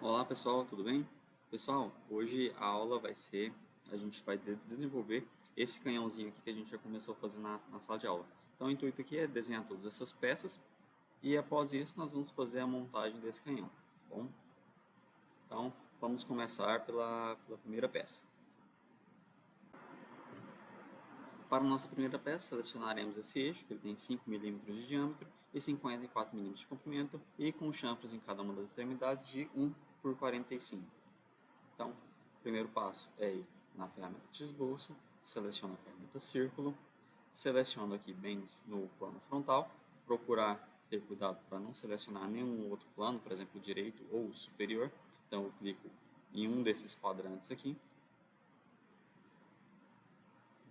Olá pessoal, tudo bem? Pessoal, hoje a aula vai ser, a gente vai desenvolver esse canhãozinho aqui que a gente já começou a fazer na sala de aula. Então o intuito aqui é desenhar todas essas peças e após isso nós vamos fazer a montagem desse canhão, tá bom? Então vamos começar pela primeira peça. Para a nossa primeira peça, selecionaremos esse eixo, que ele tem 5 milímetros de diâmetro e 54 milímetros de comprimento, e com chanfros em cada uma das extremidades de 1 por 45. Então, o primeiro passo é ir na ferramenta de esboço, seleciona a ferramenta círculo, seleciono aqui bem no plano frontal, procurar ter cuidado para não selecionar nenhum outro plano, por exemplo, o direito ou o superior. Então, eu clico em um desses quadrantes aqui.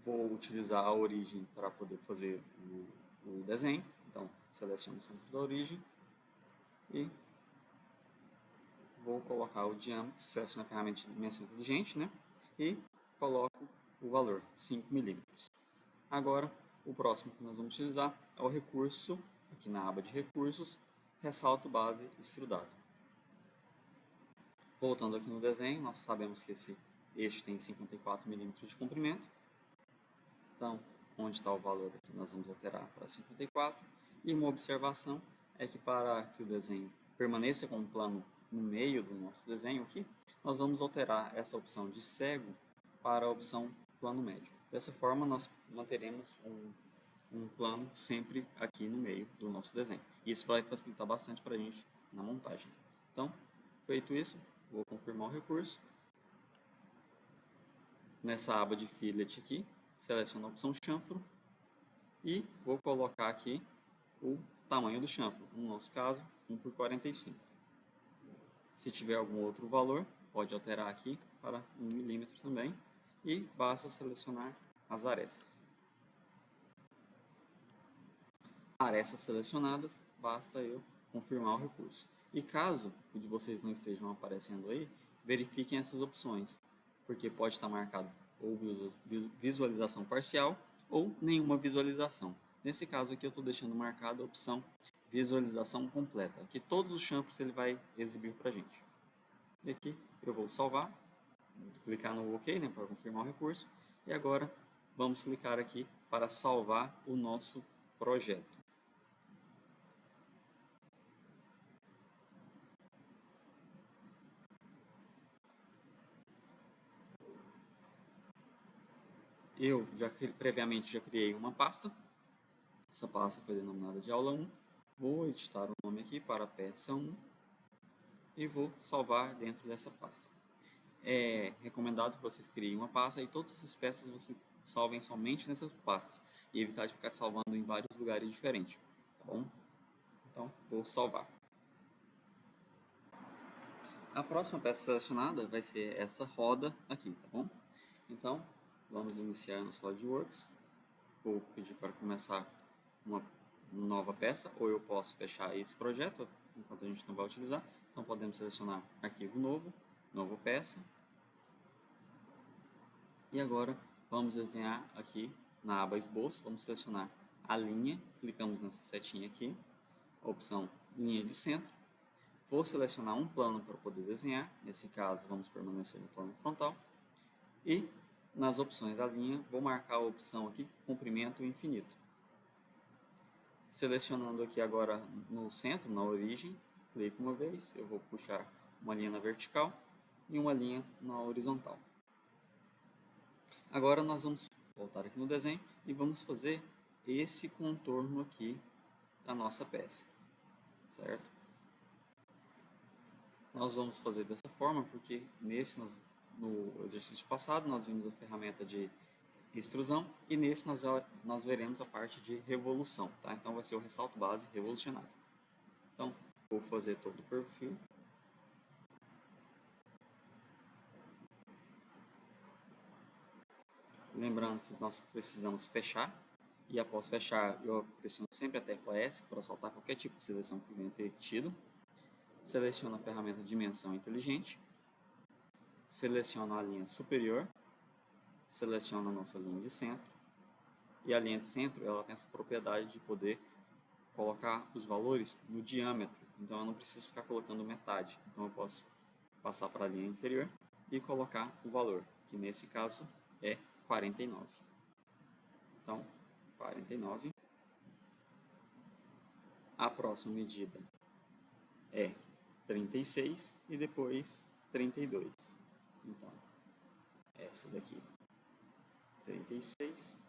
Vou utilizar a origem para poder fazer o desenho. Então, seleciono o centro da origem e vou colocar o diâmetro, seleciono a ferramenta de dimensão inteligente, né? E coloco o valor, 5 milímetros. Agora, o próximo que nós vamos utilizar é o recurso, aqui na aba de recursos, ressalto base extrudado. Voltando aqui no desenho, nós sabemos que esse eixo tem 54 milímetros de comprimento. Então, onde está o valor aqui, nós vamos alterar para 54. E uma observação é que para que o desenho permaneça com o plano no meio do nosso desenho aqui, nós vamos alterar essa opção de cego para a opção plano médio. Dessa forma, nós manteremos um plano sempre aqui no meio do nosso desenho. Isso vai facilitar bastante para a gente na montagem. Então, feito isso, vou confirmar o recurso. Nessa aba de fillet aqui, seleciono a opção chanfro e vou colocar aqui o tamanho do chanfro, no nosso caso 1 por 45. Se tiver algum outro valor, pode alterar aqui para 1 milímetro também e basta selecionar as arestas. Arestas selecionadas, basta eu confirmar o recurso. E caso o de vocês não estejam aparecendo aí, verifiquem essas opções, porque pode estar marcado ou visualização parcial ou nenhuma visualização. Nesse caso aqui eu estou deixando marcado a opção visualização completa, que todos os chanfros ele vai exibir para a gente. E aqui eu vou salvar, clicar no OK, né, para confirmar o recurso, e agora vamos clicar aqui para salvar o nosso projeto. Eu previamente já criei uma pasta. Essa pasta foi denominada de aula 1. Vou editar o nome aqui para peça 1 e vou salvar dentro dessa pasta. É recomendado que vocês criem uma pasta e todas essas peças vocês salvem somente nessas pastas e evitar de ficar salvando em vários lugares diferentes, tá bom? Então, vou salvar. A próxima peça selecionada vai ser essa roda aqui, tá bom? Então, vamos iniciar no SolidWorks. Vou pedir para começar uma nova peça, ou eu posso fechar esse projeto, enquanto a gente não vai utilizar. Então, podemos selecionar arquivo novo, nova peça. E agora, vamos desenhar aqui na aba esboço, vamos selecionar a linha, clicamos nessa setinha aqui, a opção linha de centro. Vou selecionar um plano para poder desenhar, nesse caso vamos permanecer no plano frontal. E nas opções da linha, vou marcar a opção aqui, comprimento infinito. Selecionando aqui agora no centro, na origem, clico uma vez, eu vou puxar uma linha na vertical e uma linha na horizontal. Agora nós vamos voltar aqui no desenho e vamos fazer esse contorno aqui da nossa peça, certo? Nós vamos fazer dessa forma porque no exercício passado nós vimos a ferramenta de extrusão e nesse nós veremos a parte de revolução, tá? Então vai ser o ressalto base revolucionário. Então vou fazer todo o perfil. Lembrando que nós precisamos fechar e após fechar eu pressiono sempre a tecla S para soltar qualquer tipo de seleção que venha ter tido. Seleciono a ferramenta Dimensão Inteligente, seleciono a linha superior, seleciono a nossa linha de centro, e a linha de centro ela tem essa propriedade de poder colocar os valores no diâmetro, então eu não preciso ficar colocando metade, então eu posso passar para a linha inferior e colocar o valor, que nesse caso é 49. Então, 49. A próxima medida é 36 e depois 32. Então, essa daqui, 36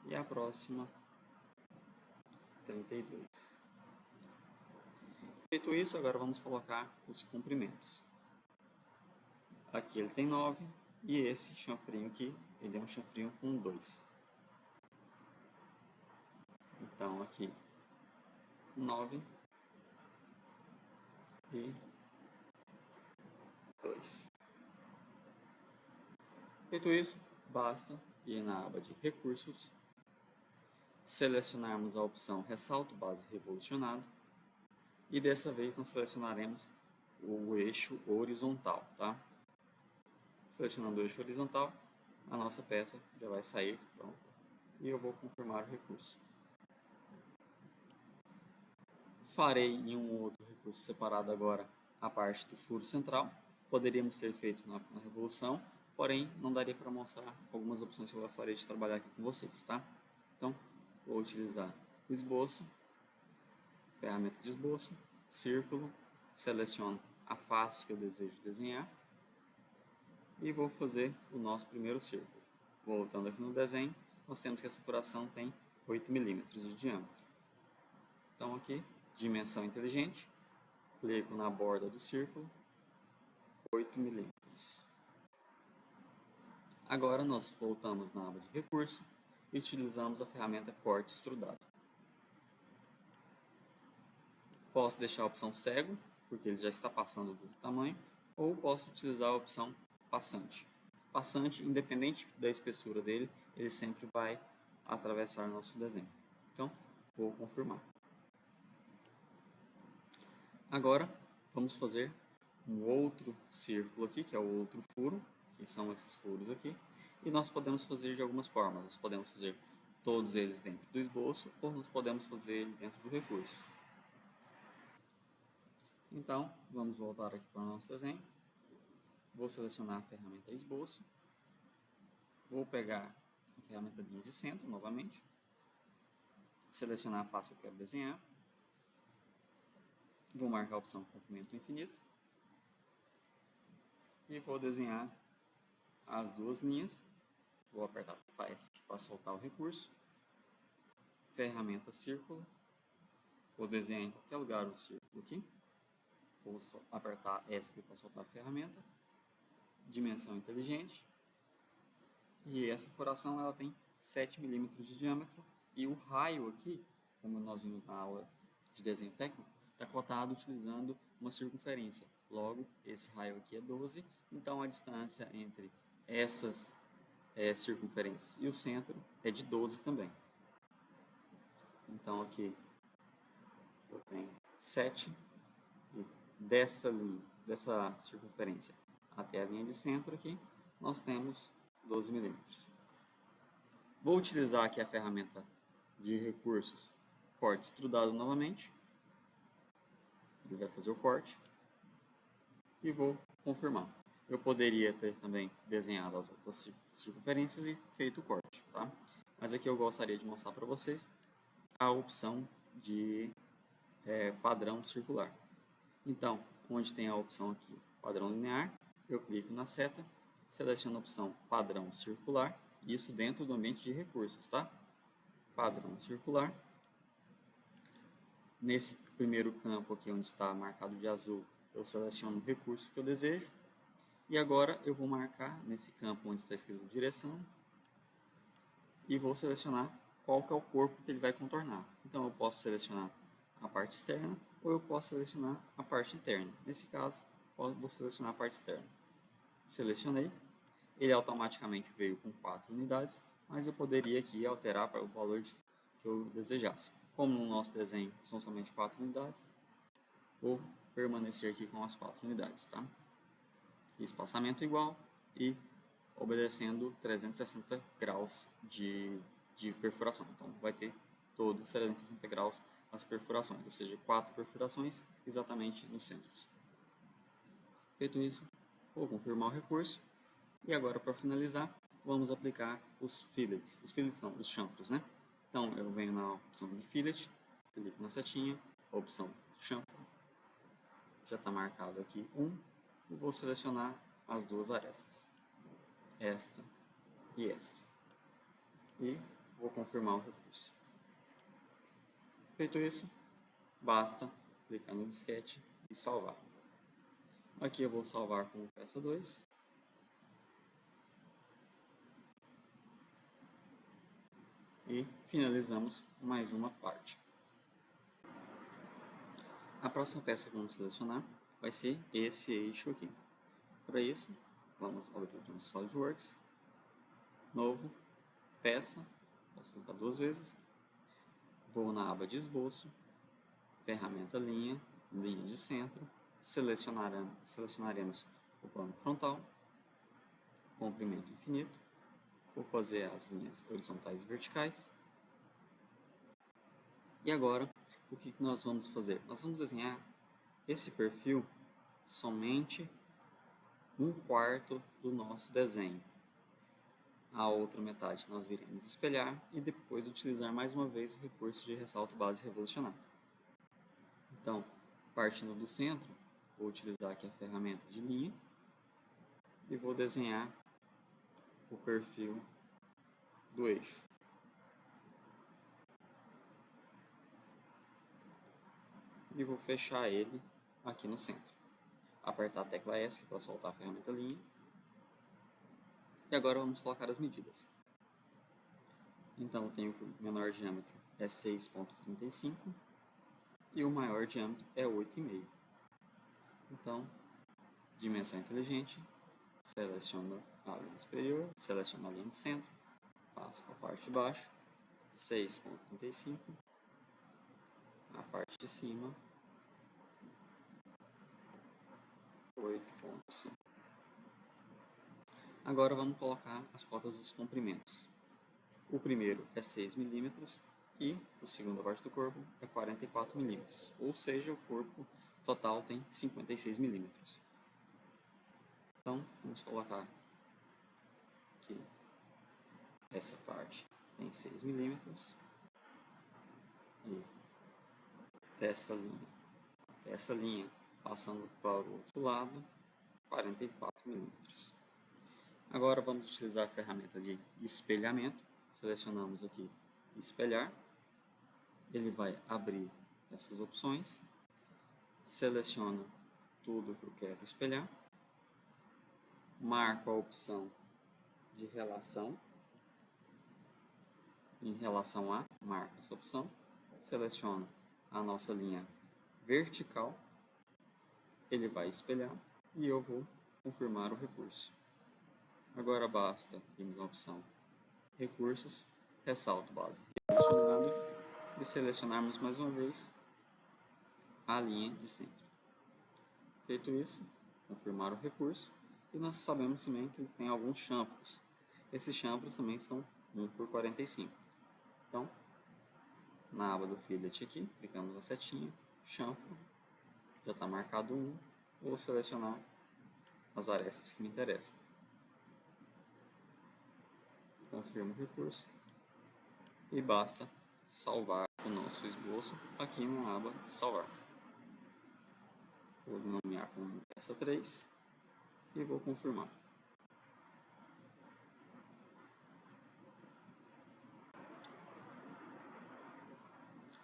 e a próxima, 32. Feito isso, agora vamos colocar os comprimentos. Aqui ele tem 9 e esse chanfrinho aqui, ele é um chanfrinho com 2. Então, aqui, 9 e 2. Feito isso, basta ir na aba de Recursos, selecionarmos a opção Ressalto Base Revolucionado e dessa vez nós selecionaremos o eixo horizontal, tá? Selecionando o eixo horizontal, a nossa peça já vai sair pronta e eu vou confirmar o recurso. Farei em um outro recurso separado agora a parte do furo central. Poderíamos ter feito na revolução, porém não daria para mostrar algumas opções que eu gostaria de trabalhar aqui com vocês, tá? Então, vou utilizar o esboço, ferramenta de esboço, círculo, seleciono a face que eu desejo desenhar e vou fazer o nosso primeiro círculo. Voltando aqui no desenho, nós temos que essa furação tem 8 milímetros de diâmetro. Então aqui, dimensão inteligente, clico na borda do círculo, 8 milímetros. Agora nós voltamos na aba de recurso e utilizamos a ferramenta corte extrudado. Posso deixar a opção cego, porque ele já está passando do tamanho, ou posso utilizar a opção passante. Passante, independente da espessura dele, ele sempre vai atravessar nosso desenho. Então, vou confirmar. Agora, vamos fazer um outro círculo aqui, que é o outro furo, que são esses furos aqui, e nós podemos fazer de algumas formas. Nós podemos fazer todos eles dentro do esboço, ou nós podemos fazer ele dentro do recurso. Então, vamos voltar aqui para o nosso desenho. Vou selecionar a ferramenta esboço. Vou pegar a ferramenta linha de centro novamente. Selecionar a face que eu quero desenhar. Vou marcar a opção comprimento infinito. E vou desenhar as duas linhas. Vou apertar F para soltar o recurso. Ferramenta círculo. Vou desenhar em qualquer lugar o círculo aqui. Vou apertar ESC para soltar a ferramenta. Dimensão inteligente. E essa furação ela tem 7 milímetros de diâmetro. E o raio aqui, como nós vimos na aula de desenho técnico, está cotado utilizando uma circunferência. Logo, esse raio aqui é 12. Então, a distância entre essas circunferências e o centro é de 12 também. Então, aqui eu tenho 7. E dessa linha, dessa circunferência até a linha de centro aqui, nós temos 12 milímetros. Vou utilizar aqui a ferramenta de recursos corte extrudado novamente. Ele vai fazer o corte. E vou confirmar. Eu poderia ter também desenhado as outras circunferências e feito o corte, tá? Mas aqui eu gostaria de mostrar para vocês a opção de padrão circular. Então, onde tem a opção aqui, padrão linear, eu clico na seta, seleciono a opção padrão circular, isso dentro do ambiente de recursos, tá? Padrão circular. Nesse primeiro campo aqui, onde está marcado de azul, eu seleciono o recurso que eu desejo. E agora eu vou marcar nesse campo onde está escrito direção e vou selecionar qual que é o corpo que ele vai contornar. Então, eu posso selecionar a parte externa ou eu posso selecionar a parte interna. Nesse caso, vou selecionar a parte externa. Selecionei. Ele automaticamente veio com 4 unidades, mas eu poderia aqui alterar para o valor que eu desejasse. Como no nosso desenho são somente 4 unidades, vou permanecer aqui com as 4 unidades, tá? Espaçamento igual e obedecendo 360 graus de perfuração. Então, vai ter todos 360 graus as perfurações, ou seja, 4 perfurações exatamente nos centros. Feito isso, vou confirmar o recurso. E agora, para finalizar, vamos aplicar os fillets. Os chanfros, né? Então, eu venho na opção de fillet, clico na setinha, opção chanfro. Já está marcado aqui e vou selecionar as duas arestas, esta e esta. E vou confirmar o recurso. Feito isso, basta clicar no disquete e salvar. Aqui eu vou salvar como peça 2. E finalizamos mais uma parte. A próxima peça que vamos selecionar vai ser esse eixo aqui. Para isso, vamos abrir o nosso SolidWorks, novo, peça, posso clicar 2 vezes, vou na aba de esboço, ferramenta linha, linha de centro, selecionaremos o plano frontal, comprimento infinito, vou fazer as linhas horizontais e verticais. E agora, o que nós vamos fazer? Nós vamos desenhar esse perfil somente 1/4 do nosso desenho. A outra metade nós iremos espelhar e depois utilizar mais uma vez o recurso de ressalto base revolucionado. Então, partindo do centro, vou utilizar aqui a ferramenta de linha e vou desenhar o perfil do eixo. E vou fechar ele aqui no centro. Apertar a tecla ESC para soltar a ferramenta linha. E agora vamos colocar as medidas. Então eu tenho que o menor diâmetro é 6,35 e o maior diâmetro é 8,5. Então, dimensão inteligente, seleciono a linha superior, seleciono a linha de centro, passo para a parte de baixo, 6,35, a parte de cima, 8,5. Agora vamos colocar as cotas dos comprimentos. O primeiro é 6 mm e o segundo, a parte do corpo, é 44 mm, ou seja, o corpo total tem 56 mm. Então, vamos colocar que essa parte tem 6 mm e dessa linha passando para o outro lado, 44 mm. Agora vamos utilizar a ferramenta de espelhamento. Selecionamos aqui espelhar. Ele vai abrir essas opções. Seleciono tudo que eu quero espelhar. Marco a opção de relação. Em relação a, marco essa opção. Seleciono a nossa linha vertical. Ele vai espelhar e eu vou confirmar o recurso. Agora basta irmos na opção recursos, ressalto base revolucionado e selecionarmos mais uma vez a linha de centro. Feito isso, confirmar o recurso e nós sabemos também que ele tem alguns chanfros. Esses chanfros também são 1/45. Então, na aba do fillet aqui, clicamos na setinha, chanfro, já está marcado 1, vou selecionar as arestas que me interessam. Confirmo o recurso e basta salvar o nosso esboço aqui na aba de salvar. Vou nomear como peça 3 e vou confirmar.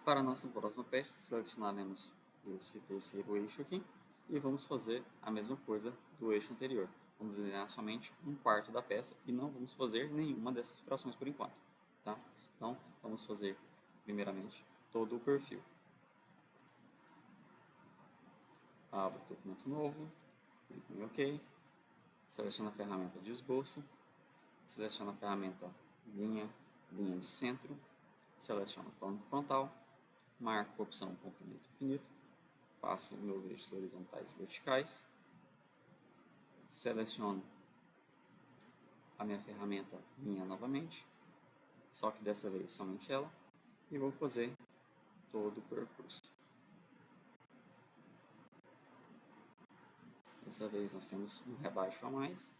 Para a nossa próxima peça, selecionaremos esse terceiro eixo aqui e vamos fazer a mesma coisa do eixo anterior. Vamos desenhar somente 1/4 da peça e não vamos fazer nenhuma dessas frações por enquanto. Tá? Então, vamos fazer primeiramente todo o perfil. Abro o documento novo, clico em OK, seleciono a ferramenta de esboço, seleciono a ferramenta linha de centro, seleciono o plano frontal, marco a opção comprimento infinito, faço meus eixos horizontais e verticais, seleciono a minha ferramenta linha novamente, só que dessa vez somente ela, e vou fazer todo o percurso. Dessa vez nós temos um rebaixo a mais.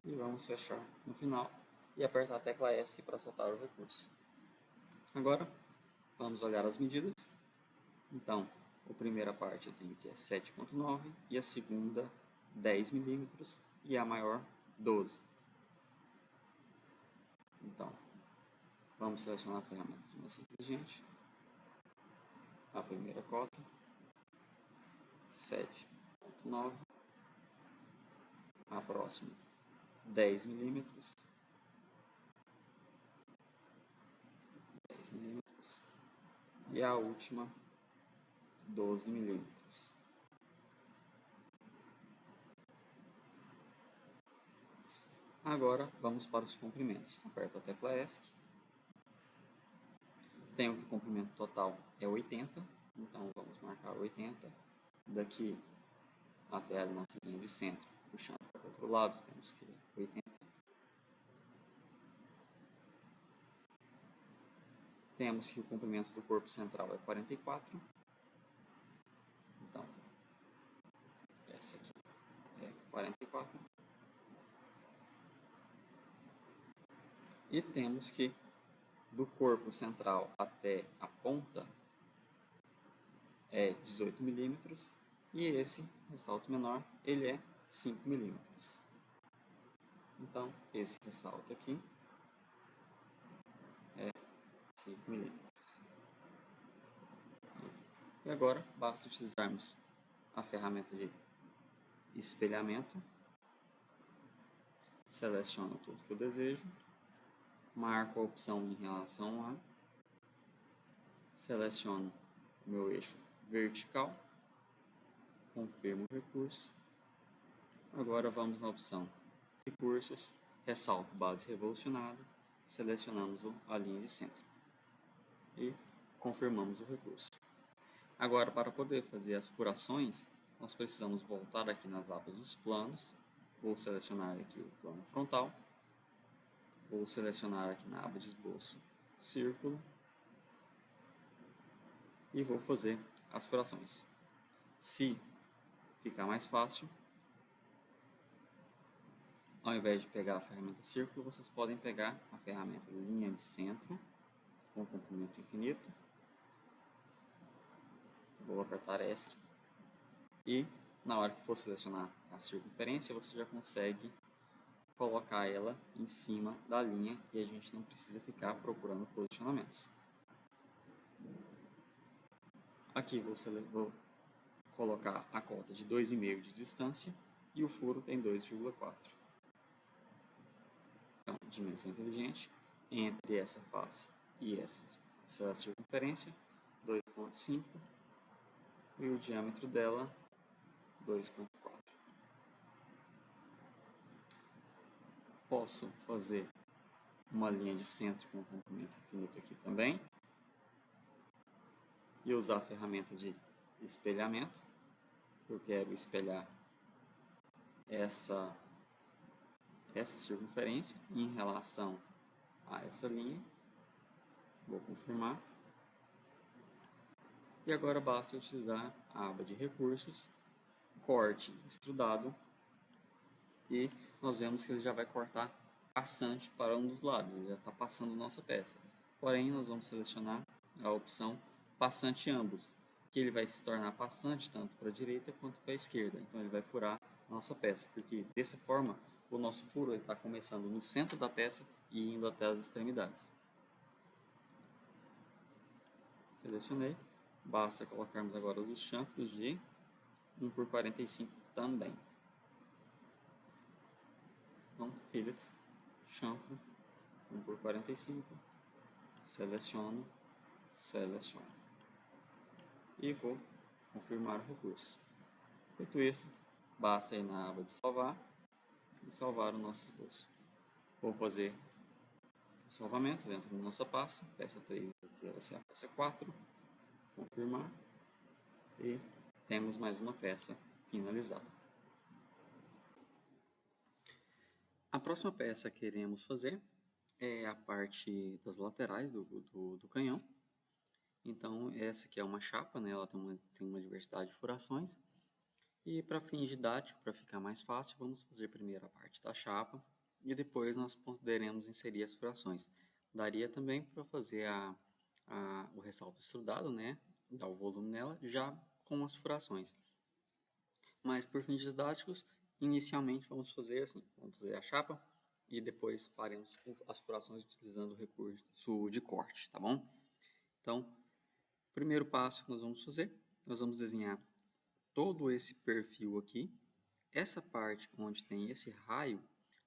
E vamos fechar no final e apertar a tecla ESC para soltar o recurso. Agora, vamos olhar as medidas. Então, a primeira parte eu tenho que é 7.9 e a segunda 10 milímetros e a maior 12. Então, vamos selecionar a ferramenta de dimensão inteligente. A primeira cota, 7.9. A próxima, 10 milímetros. 10 milímetros. E a última, 12 milímetros. Agora, vamos para os comprimentos. Aperto a tecla ESC. Tenho que o comprimento total é 80, então vamos marcar 80. Daqui até a nossa linha de centro, puxando para o outro lado, temos que 80. Temos que o comprimento do corpo central é 44. Então, essa aqui é 44. E temos que do corpo central até a ponta é 18 milímetros e esse ressalto menor ele é 5 milímetros. Então, esse ressalto aqui é 5 milímetros. E agora, basta utilizarmos a ferramenta de espelhamento. Seleciono tudo que eu desejo. Marco a opção em relação a. Seleciono o meu eixo vertical. Confirmo o recurso. Agora vamos na opção Recursos, ressalto base revolucionada. Selecionamos a linha de centro. E confirmamos o recurso. Agora, para poder fazer as furações, nós precisamos voltar aqui nas abas dos planos. Vou selecionar aqui o plano frontal. Vou selecionar aqui na aba de esboço, círculo. E vou fazer as furações. Se ficar mais fácil, ao invés de pegar a ferramenta círculo, vocês podem pegar a ferramenta linha de centro, com comprimento infinito. Vou apertar ESC. E na hora que for selecionar a circunferência, você já consegue colocar ela em cima da linha e a gente não precisa ficar procurando posicionamentos. Aqui vou colocar a cota de 2,5 de distância e o furo tem 2,4. Então, dimensão inteligente, entre essa face e essa circunferência, 2,5 e o diâmetro dela, 2,4. Posso fazer uma linha de centro com comprimento infinito aqui também e usar a ferramenta de espelhamento. Eu quero espelhar essa circunferência em relação a essa linha. Vou confirmar. E agora basta utilizar a aba de recursos, corte extrudado, e nós vemos que ele já vai cortar passante para um dos lados, ele já está passando nossa peça. Porém, nós vamos selecionar a opção passante ambos, que ele vai se tornar passante tanto para a direita quanto para a esquerda. Então ele vai furar a nossa peça, porque dessa forma o nosso furo está começando no centro da peça e indo até as extremidades. Selecionei. Basta colocarmos agora os chanfros de 1/45 também. Então, fillets, chanfro, 1/45, seleciono. E vou confirmar o recurso. Feito isso, basta ir na aba de salvar e salvar o nosso esboço. Vou fazer o salvamento dentro da nossa pasta, peça 3 aqui vai ser a peça 4, confirmar, e temos mais uma peça finalizada. A próxima peça que iremos fazer é a parte das laterais do canhão. Então, essa aqui é uma chapa, né? Ela tem uma diversidade de furações. E para fins didáticos, para ficar mais fácil, vamos fazer primeiro a parte da chapa e depois nós poderemos inserir as frações. Daria também para fazer o ressalto estudado, né? Dar o volume nela já com as frações. Mas por fins didáticos, inicialmente vamos fazer assim, vamos fazer a chapa e depois faremos as frações utilizando o recurso de corte, tá bom? Então, primeiro passo que nós vamos fazer, nós vamos desenhar todo esse perfil aqui. Essa parte onde tem esse raio,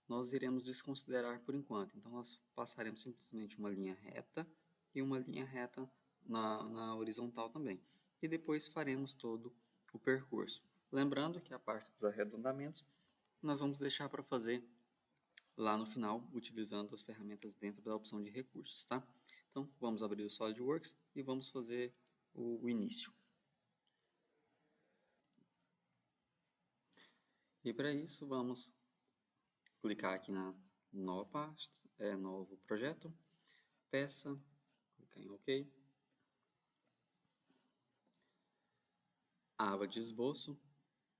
nós iremos desconsiderar por enquanto. Então, nós passaremos simplesmente uma linha reta e uma linha reta na horizontal também. E depois faremos todo o percurso. Lembrando que a parte dos arredondamentos nós vamos deixar para fazer lá no final, utilizando as ferramentas dentro da opção de recursos, tá? Então, vamos abrir o SolidWorks e vamos fazer o início. E para isso, vamos clicar aqui na nova pasta, novo projeto, peça, clicar em OK. A aba de esboço,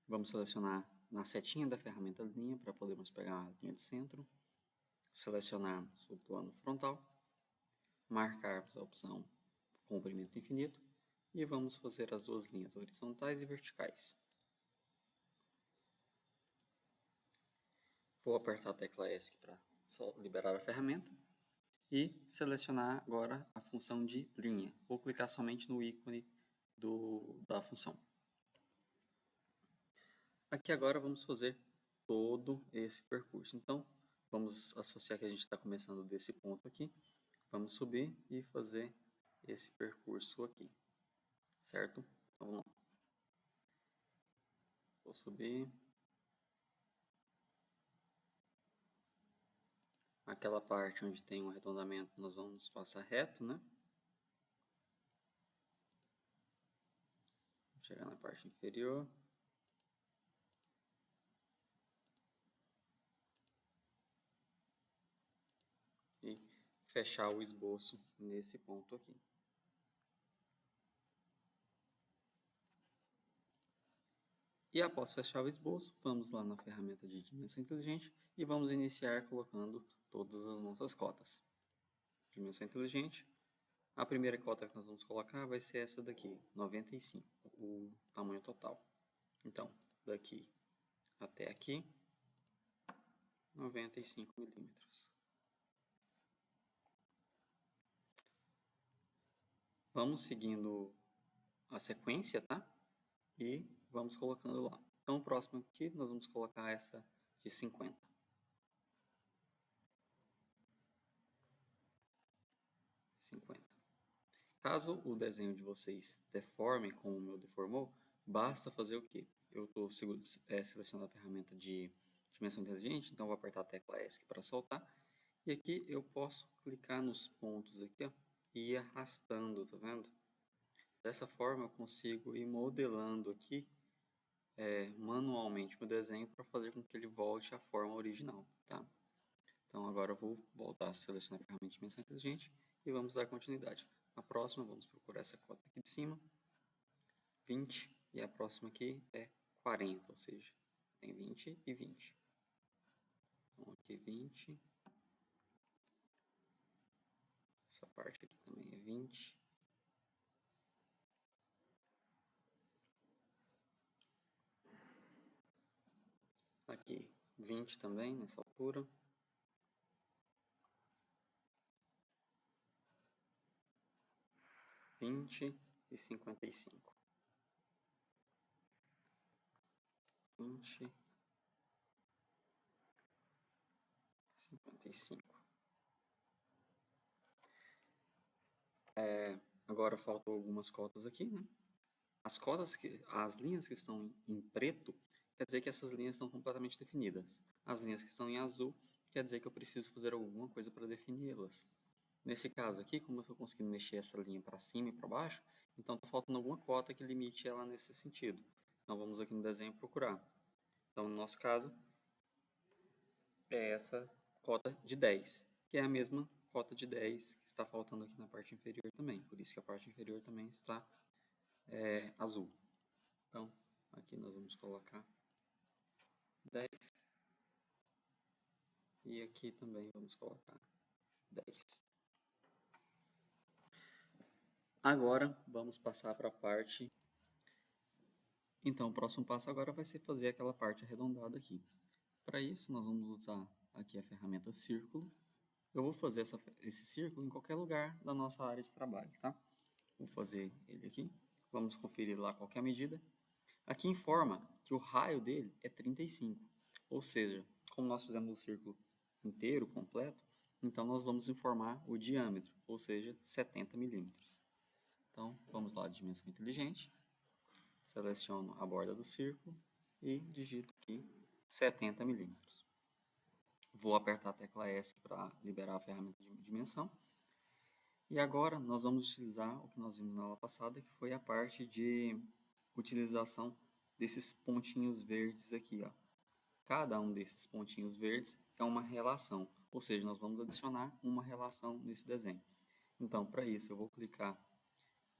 vamos selecionar na setinha da ferramenta linha para podermos pegar a linha de centro, selecionarmos o plano frontal, marcarmos a opção comprimento infinito e vamos fazer as duas linhas horizontais e verticais. Vou apertar a tecla ESC para liberar a ferramenta e selecionar agora a função de linha. Vou clicar somente no ícone da função. Aqui agora vamos fazer todo esse percurso. Então, vamos associar que a gente está começando desse ponto aqui. Vamos subir e fazer esse percurso aqui, certo? Então, vamos lá. Vou subir. Aquela parte onde tem um arredondamento, nós vamos passar reto, né? Chegar na parte inferior. E fechar o esboço nesse ponto aqui. E após fechar o esboço, vamos lá na ferramenta de dimensão inteligente e vamos iniciar colocando todas as nossas cotas. Dimensão inteligente. A primeira cota que nós vamos colocar vai ser essa daqui, 95, o tamanho total. Então, daqui até aqui, 95 milímetros. Vamos seguindo a sequência, tá? E vamos colocando lá. Então, o próximo aqui, nós vamos colocar essa de 50. 50. Caso o desenho de vocês deforme como o meu deformou, basta fazer o quê? Eu estou selecionando a ferramenta de dimensão inteligente, então vou apertar a tecla ESC para soltar. E aqui eu posso clicar nos pontos aqui, ó, e ir arrastando, tá vendo? Dessa forma eu consigo ir modelando aqui manualmente o desenho para fazer com que ele volte à forma original, tá? Então agora eu vou voltar a selecionar a ferramenta de dimensão inteligente e vamos dar continuidade. A próxima, vamos procurar essa cota aqui de cima, 20, e a próxima aqui é 40, ou seja, tem 20 e 20. Então aqui 20, essa parte aqui também é 20. Aqui 20 também, nessa altura. E 55. 20, 55. Agora faltam algumas cotas aqui, né? As linhas que estão em preto, quer dizer que essas linhas estão completamente definidas. As linhas que estão em azul, quer dizer que eu preciso fazer alguma coisa para defini-las. Nesse caso aqui, como eu estou conseguindo mexer essa linha para cima e para baixo, então está faltando alguma cota que limite ela nesse sentido. Então vamos aqui no desenho procurar. Então no nosso caso, é essa cota de 10, que é a mesma cota de 10 que está faltando aqui na parte inferior também. Por isso que a parte inferior também está azul. Então, aqui nós vamos colocar 10. E aqui também vamos colocar 10. Agora, vamos passar para a parte... Então, o próximo passo agora vai ser fazer aquela parte arredondada aqui. Para isso, nós vamos usar aqui a ferramenta círculo. Eu vou fazer esse círculo em qualquer lugar da nossa área de trabalho, tá? Vou fazer ele aqui. Vamos conferir lá qualquer medida. Aqui informa que o raio dele é 35. Ou seja, como nós fizemos o círculo inteiro, completo, então nós vamos informar o diâmetro, ou seja, 70 milímetros. Então, vamos lá, dimensão inteligente. Seleciono a borda do círculo e digito aqui 70 milímetros. Vou apertar a tecla S para liberar a ferramenta de dimensão. E agora nós vamos utilizar o que nós vimos na aula passada, que foi a parte de utilização desses pontinhos verdes aqui, ó. Cada um desses pontinhos verdes é uma relação, ou seja, nós vamos adicionar uma relação nesse desenho. Então, para isso, eu vou clicar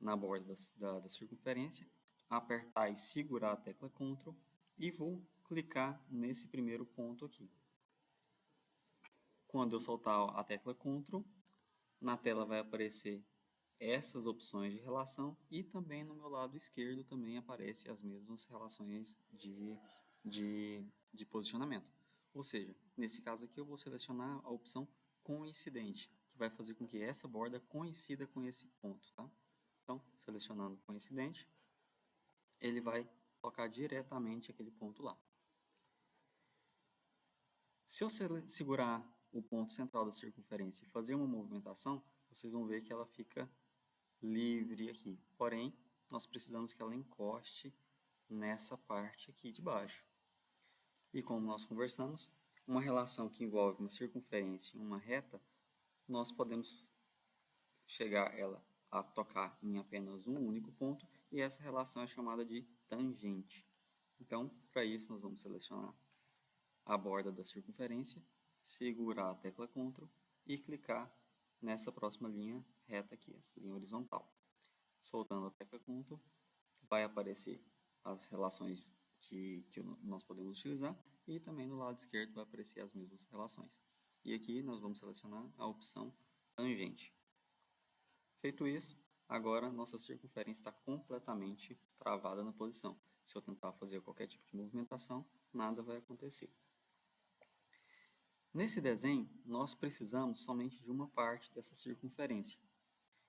na borda da circunferência, apertar e segurar a tecla Ctrl e vou clicar nesse primeiro ponto aqui. Quando eu soltar a tecla Ctrl, na tela vai aparecer essas opções de relação e também no meu lado esquerdo também aparecem as mesmas relações de posicionamento. Ou seja, nesse caso aqui eu vou selecionar a opção coincidente, que vai fazer com que essa borda coincida com esse ponto, tá? Então, selecionando coincidente, ele vai tocar diretamente aquele ponto lá. Se eu segurar o ponto central da circunferência e fazer uma movimentação, vocês vão ver que ela fica livre aqui. Porém, nós precisamos que ela encoste nessa parte aqui de baixo. E como nós conversamos, uma relação que envolve uma circunferência e uma reta, nós podemos chegar ela a tocar em apenas um único ponto, e essa relação é chamada de tangente. Então, para isso, nós vamos selecionar a borda da circunferência, segurar a tecla Ctrl e clicar nessa próxima linha reta aqui, essa linha horizontal. Soltando a tecla Ctrl, vai aparecer as relações que nós podemos utilizar e também no lado esquerdo vai aparecer as mesmas relações. E aqui nós vamos selecionar a opção tangente. Feito isso, agora nossa circunferência está completamente travada na posição. Se eu tentar fazer qualquer tipo de movimentação, nada vai acontecer. Nesse desenho, nós precisamos somente de uma parte dessa circunferência.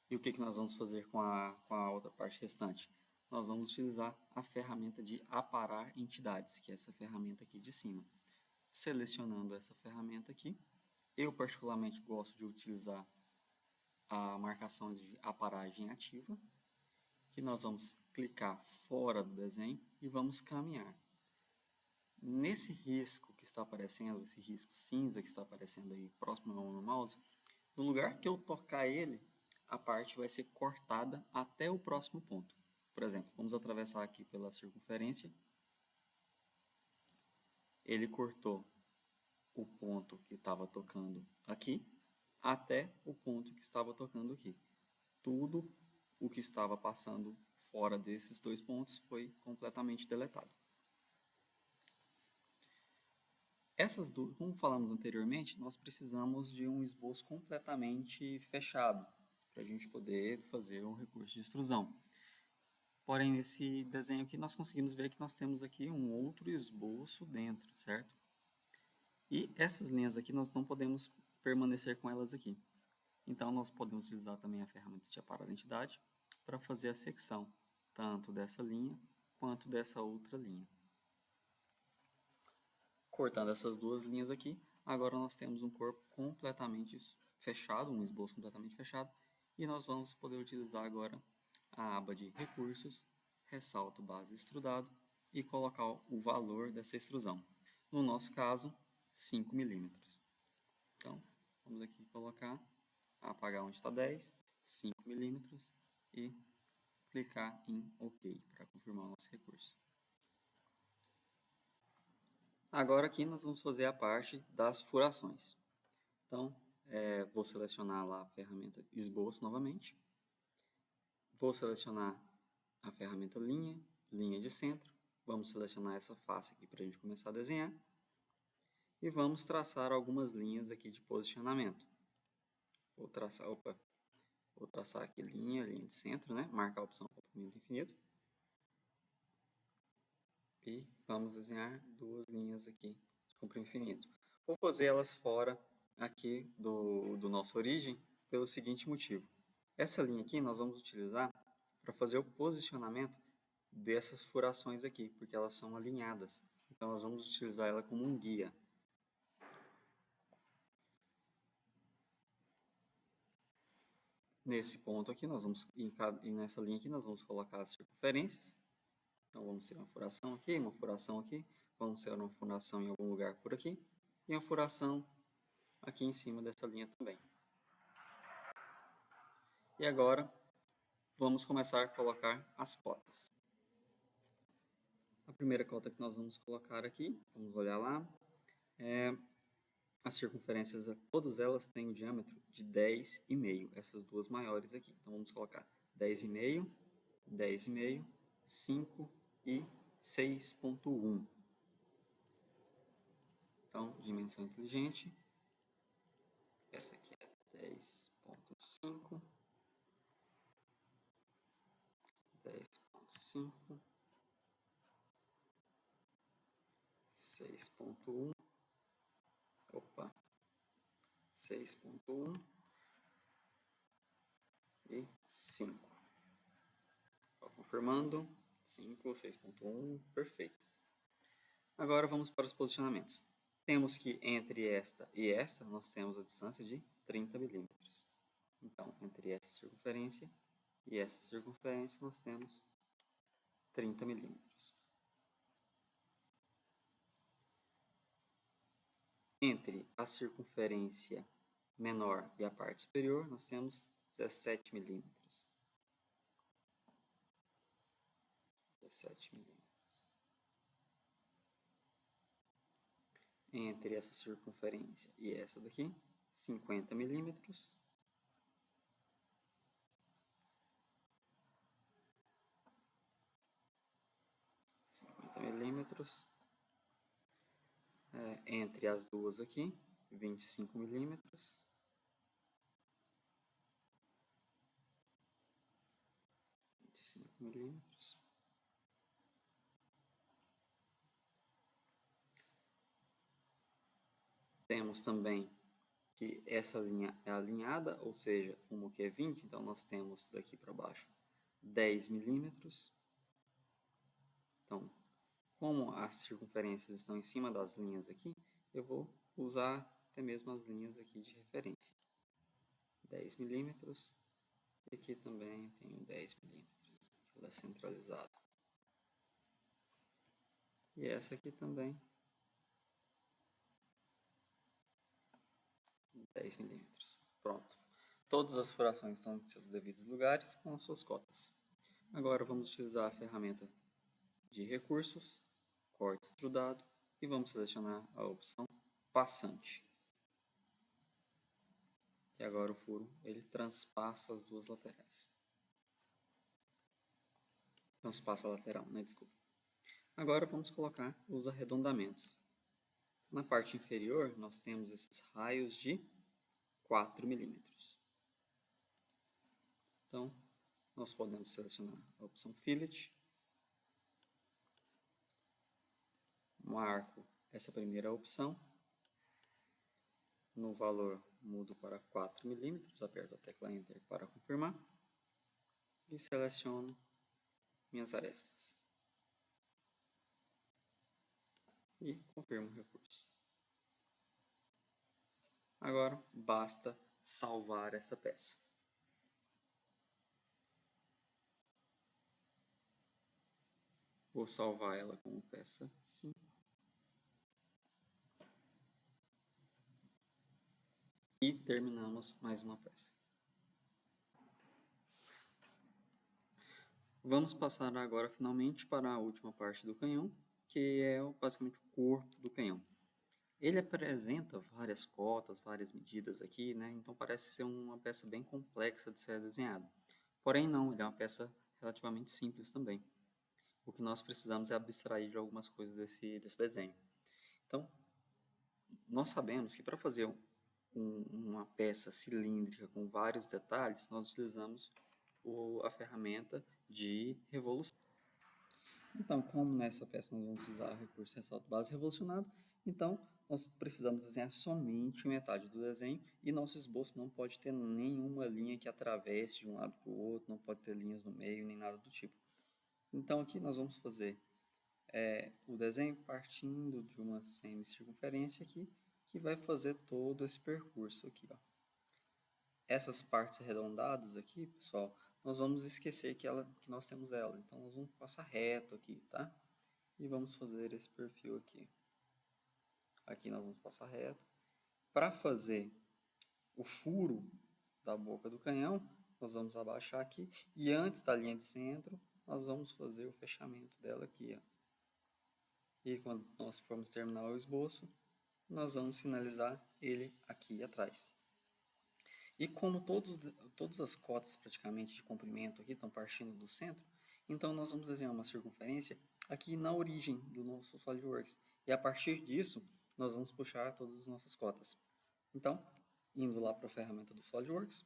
E o que nós vamos fazer com a outra parte restante? Nós vamos utilizar a ferramenta de aparar entidades, que é essa ferramenta aqui de cima. Selecionando essa ferramenta aqui, eu particularmente gosto de utilizar a marcação de aparagem ativa, que nós vamos clicar fora do desenho e vamos caminhar. Nesse risco que está aparecendo, esse risco cinza que está aparecendo aí próximo ao meu mouse, no lugar que eu tocar ele, a parte vai ser cortada até o próximo ponto. Por exemplo, vamos atravessar aqui pela circunferência. Ele cortou o ponto que estava tocando aqui até o ponto que estava tocando aqui. Tudo o que estava passando fora desses dois pontos foi completamente deletado. Essas duas, como falamos anteriormente, nós precisamos de um esboço completamente fechado para a gente poder fazer um recurso de extrusão. Porém, nesse desenho aqui, nós conseguimos ver que nós temos aqui um outro esboço dentro, certo? E essas linhas aqui, nós não podemos permanecer com elas aqui. Então, nós podemos utilizar também a ferramenta de aparar entidade para fazer a secção, tanto dessa linha quanto dessa outra linha. Cortando essas duas linhas aqui, agora nós temos um corpo completamente fechado, um esboço completamente fechado, e nós vamos poder utilizar agora a aba de recursos, ressalto base extrudado e colocar o valor dessa extrusão. No nosso caso, 5 milímetros. Então, vamos aqui colocar, apagar onde está 10, 5 milímetros e clicar em OK para confirmar o nosso recurso. Agora aqui nós vamos fazer a parte das furações. Então, vou selecionar lá a ferramenta esboço novamente. Vou selecionar a ferramenta linha de centro Vamos selecionar essa face aqui para a gente começar a desenhar. E vamos traçar algumas linhas aqui de posicionamento. Vou traçar aqui linha de centro, né? Marcar a opção comprimento infinito. E vamos desenhar duas linhas aqui de comprimento infinito. Vou fazer elas fora aqui do nossa origem pelo seguinte motivo. Essa linha aqui nós vamos utilizar para fazer o posicionamento dessas furações aqui, porque elas são alinhadas. Então nós vamos utilizar ela como um guia. Nesse ponto aqui, e nessa linha aqui, nós vamos colocar as circunferências. Então, vamos ter uma furação aqui, vamos ter uma furação em algum lugar por aqui, e uma furação aqui em cima dessa linha também. E agora, vamos começar a colocar as cotas. A primeira cota que nós vamos colocar aqui, vamos olhar lá, as circunferências, todas elas têm o diâmetro de 10,5, essas duas maiores aqui. Então, vamos colocar 10,5, 10,5, 5 e 6,1. Então, dimensão inteligente, essa aqui é 10,5, 10,5, 6,1, 6,1 e 5. Confirmando, 5, 6,1, perfeito. Agora vamos para os posicionamentos. Temos que entre esta e esta, nós temos a distância de 30 milímetros. Então, entre essa circunferência e essa circunferência, nós temos 30 milímetros. Entre a circunferência menor e a parte superior, nós temos 17 milímetros. 17 milímetros. Entre essa circunferência e essa daqui, 50 milímetros. Entre as duas aqui, 25 milímetros. 25 milímetros. Temos também que essa linha é alinhada, ou seja, uma que é 20, então nós temos daqui para baixo 10 milímetros. Então, como as circunferências estão em cima das linhas aqui, eu vou usar até mesmo as linhas aqui de referência. 10 milímetros. E aqui também tenho 10 milímetros. Ela é centralizada. E essa aqui também. 10 milímetros. Pronto. Todas as furações estão em seus devidos lugares com as suas cotas. Agora vamos utilizar a ferramenta de recursos, corte extrudado, e vamos selecionar a opção passante. E agora o furo ele transpassa as duas laterais. Transpassa a lateral, né? Desculpa. Agora vamos colocar os arredondamentos. Na parte inferior nós temos esses raios de 4 milímetros. Então, nós podemos selecionar a opção Fillet. Marco essa primeira opção. No valor, mudo para 4 milímetros, aperto a tecla Enter para confirmar. E seleciono minhas arestas. E confirmo o recurso. Agora, basta salvar essa peça. Vou salvar ela como peça 5. E terminamos mais uma peça. Vamos passar agora finalmente para a última parte do canhão, que é basicamente o corpo do canhão. Ele apresenta várias cotas, várias medidas aqui, né? Então parece ser uma peça bem complexa de ser desenhada. Porém não, ele é uma peça relativamente simples também. o que nós precisamos é abstrair de algumas coisas desse desenho. Então, nós sabemos que para fazer uma peça cilíndrica com vários detalhes, nós utilizamos a ferramenta de revolução. Então, como nessa peça nós vamos usar o recurso de ressalto base revolucionado, então nós precisamos desenhar somente metade do desenho e nosso esboço não pode ter nenhuma linha que atravesse de um lado para o outro, não pode ter linhas no meio, nem nada do tipo. Então aqui nós vamos fazer o desenho partindo de uma semicircunferência aqui, que vai fazer todo esse percurso aqui, ó. Essas partes arredondadas aqui, pessoal, nós vamos esquecer que nós temos ela. Então, nós vamos passar reto aqui, tá? E vamos fazer esse perfil aqui. Aqui nós vamos passar reto. Para fazer o furo da boca do canhão, nós vamos abaixar aqui. E antes da linha de centro, nós vamos fazer o fechamento dela aqui, ó. E quando nós formos terminar o esboço, nós vamos finalizar ele aqui atrás. E como todas as cotas praticamente de comprimento aqui estão partindo do centro, então nós vamos desenhar uma circunferência aqui na origem do nosso SolidWorks. E a partir disso, nós vamos puxar todas as nossas cotas. Então, indo lá para a ferramenta do SolidWorks,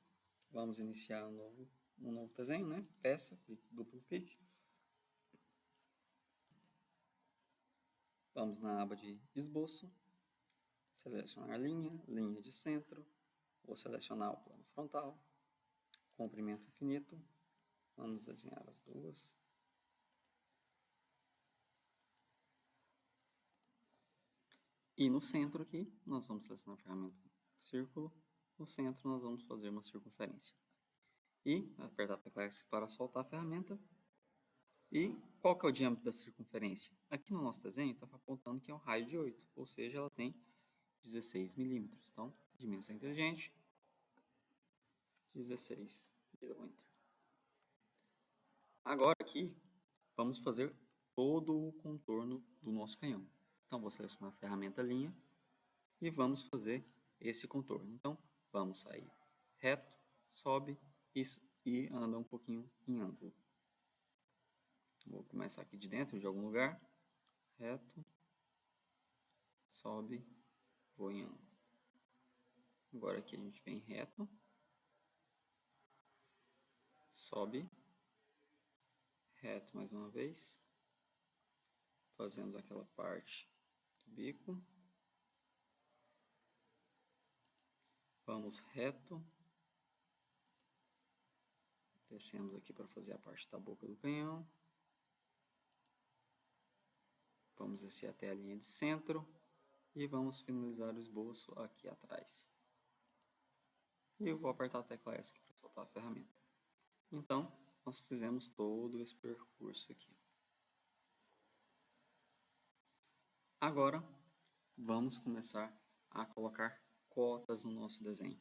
vamos iniciar um novo desenho, né? Peça, duplo clique. Vamos na aba de esboço, selecionar linha, linha de centro, vou selecionar o plano frontal, comprimento infinito, vamos desenhar as duas. E no centro aqui, nós vamos selecionar a ferramenta círculo, no centro nós vamos fazer uma circunferência. E apertar a tecla S para soltar a ferramenta. E qual que é o diâmetro da circunferência? Aqui no nosso desenho está apontando que é um raio de 8, ou seja, ela tem 16 milímetros. Então, dimensão inteligente, 16. Deu Enter. Agora aqui, vamos fazer todo o contorno do nosso canhão. Então, vou selecionar a ferramenta linha e vamos fazer esse contorno. Então, vamos sair reto, sobe e anda um pouquinho em ângulo. Vou começar aqui de dentro de algum lugar, reto, sobe, vou em ângulo. Agora aqui a gente vem reto, sobe, reto mais uma vez, fazemos aquela parte do bico, vamos reto, descemos aqui para fazer a parte da boca do canhão, vamos descer até a linha de centro e vamos finalizar o esboço aqui atrás. E eu vou apertar a tecla S aqui para soltar a ferramenta. Então, nós fizemos todo esse percurso aqui. Agora, vamos começar a colocar cotas no nosso desenho.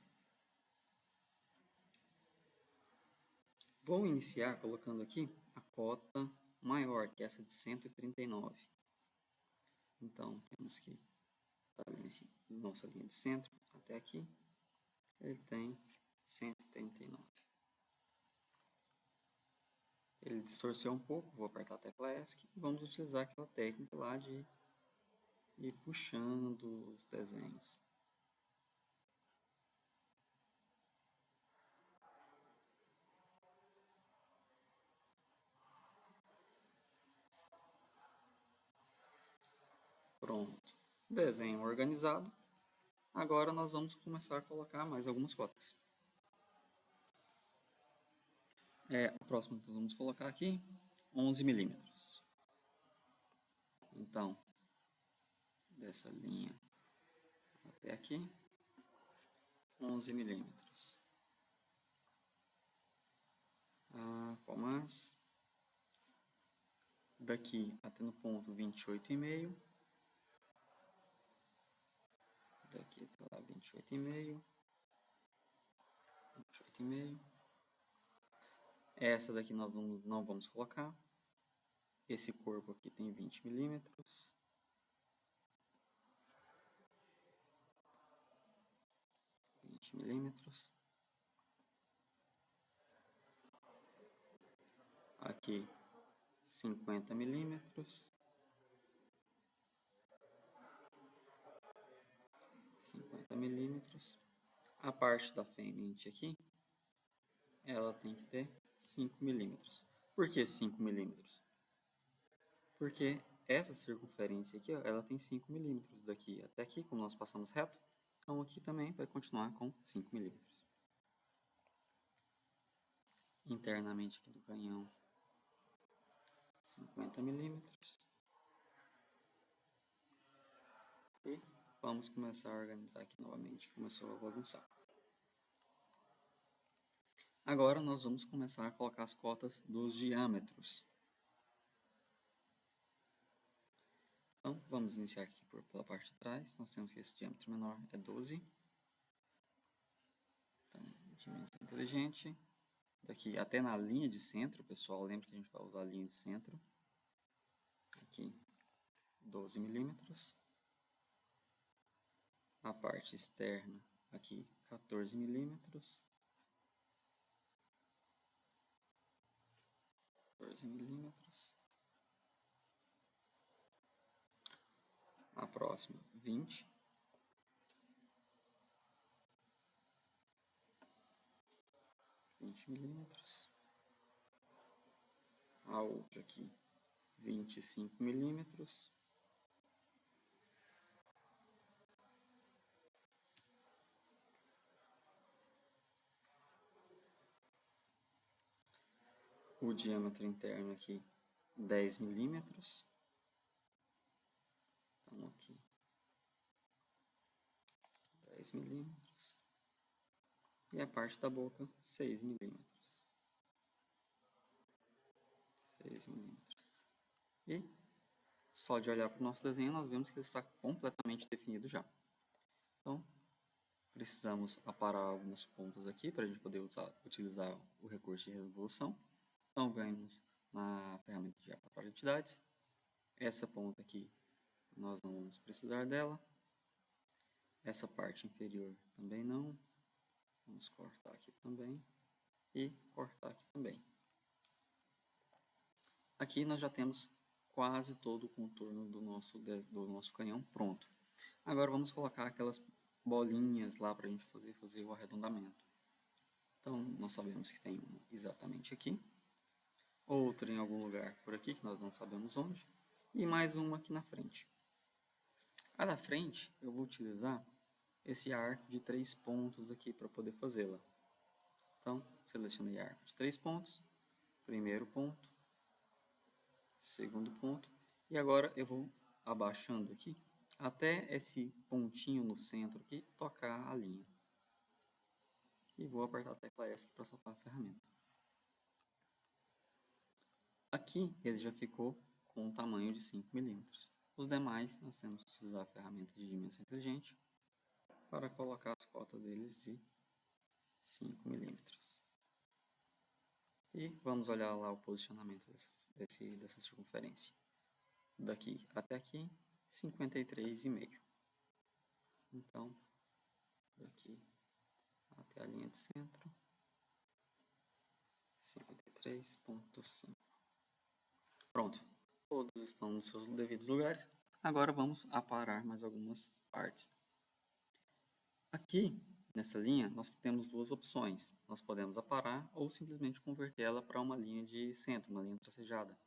Vou iniciar colocando aqui a cota maior, que é essa de 139. Então, temos que da nossa linha de centro até aqui, ele tem 139. Ele distorceu um pouco, vou apertar a tecla ESC e vamos utilizar aquela técnica lá de ir puxando os desenhos. Pronto, desenho organizado. Agora nós vamos começar a colocar mais algumas cotas. O próximo que nós vamos colocar aqui, 11 milímetros. Então, dessa linha até aqui, 11 milímetros. Qual mais? Daqui até no ponto 28,5. Daqui até lá 28,5. 28,5. Essa daqui nós não vamos colocar. Esse corpo aqui tem 20 milímetros. Aqui 50 milímetros, 50 milímetros. A parte da fêmea aqui, ela tem que ter 5 milímetros. Por que 5 milímetros? Porque essa circunferência aqui, ó, ela tem 5 milímetros daqui até aqui, como nós passamos reto. Então aqui também vai continuar com 5 milímetros. Internamente aqui do canhão, 50 milímetros. E vamos começar a organizar aqui novamente. Começou a bagunçar. Agora nós vamos começar a colocar as cotas dos diâmetros. Então, vamos iniciar aqui pela parte de trás. Nós temos que esse diâmetro menor é 12. Então, dimensão inteligente. Daqui até na linha de centro, pessoal, lembra que a gente vai usar a linha de centro. Aqui, 12 milímetros. A parte externa, aqui, 14 milímetros. 14 milímetros. A próxima, 20. 20 milímetros. A outra aqui, 25 milímetros. O diâmetro interno aqui, 10 milímetros. Então, aqui, 10 milímetros. E a parte da boca, 6 milímetros. 6 milímetros. E, só de olhar para o nosso desenho, nós vemos que ele está completamente definido já. Então, precisamos aparar algumas pontas aqui para a gente poder utilizar o recurso de revolução. Então, vamos na ferramenta de aparar entidades. Essa ponta aqui, nós não vamos precisar dela. Essa parte inferior também não. Vamos cortar aqui também. E cortar aqui também. Aqui nós já temos quase todo o contorno do nosso canhão pronto. Agora vamos colocar aquelas bolinhas lá para a gente fazer o arredondamento. Então, nós sabemos que tem uma exatamente aqui. Outra em algum lugar por aqui, que nós não sabemos onde. E mais uma aqui na frente. A da frente, eu vou utilizar esse arco de 3 pontos aqui para poder fazê-la. Então, selecionei arco de 3 pontos. Primeiro ponto. Segundo ponto. E agora eu vou abaixando aqui até esse pontinho no centro aqui tocar a linha. E vou apertar a tecla ESC para soltar a ferramenta. Aqui ele já ficou com um tamanho de 5 milímetros. Os demais nós temos que utilizar a ferramenta de dimensão inteligente para colocar as cotas deles de 5 milímetros. E vamos olhar lá o posicionamento dessa circunferência. Daqui até aqui, 53,5. Então, daqui até a linha de centro, 53,5. Pronto, todos estão nos seus devidos lugares. Agora vamos aparar mais algumas partes. Aqui, nessa linha, nós temos duas opções. Nós podemos aparar ou simplesmente convertê-la para uma linha de centro, uma linha tracejada.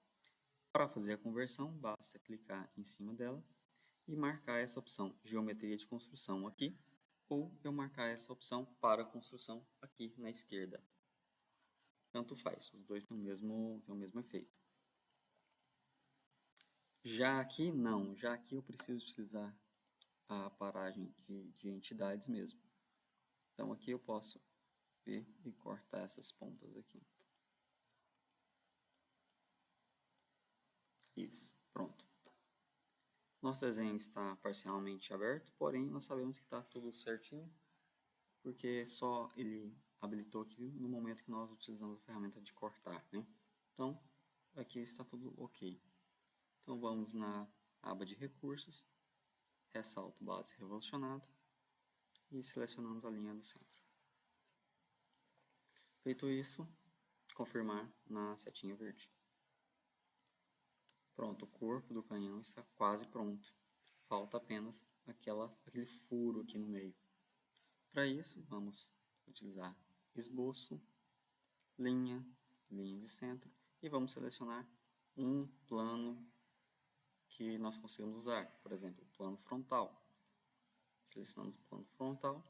Para fazer a conversão, basta clicar em cima dela e marcar essa opção Geometria de Construção aqui, ou eu marcar essa opção para construção aqui na esquerda. Tanto faz, os dois têm o mesmo efeito. Já aqui não, já aqui eu preciso utilizar a aparagem de entidades mesmo. Então aqui eu posso ver e cortar essas pontas aqui. Isso, pronto. Nosso desenho está parcialmente aberto, porém nós sabemos que está tudo certinho, porque só ele habilitou aqui no momento que nós utilizamos a ferramenta de cortar, né? Então, aqui está tudo ok. Então vamos na aba de recursos, ressalto base revolucionado e selecionamos a linha do centro. Feito isso, confirmar na setinha verde. Pronto, o corpo do canhão está quase pronto. Falta apenas aquele furo aqui no meio. Para isso, vamos utilizar esboço, linha de centro, e vamos selecionar um plano que nós conseguimos usar, por exemplo, o plano frontal. Selecionamos o plano frontal,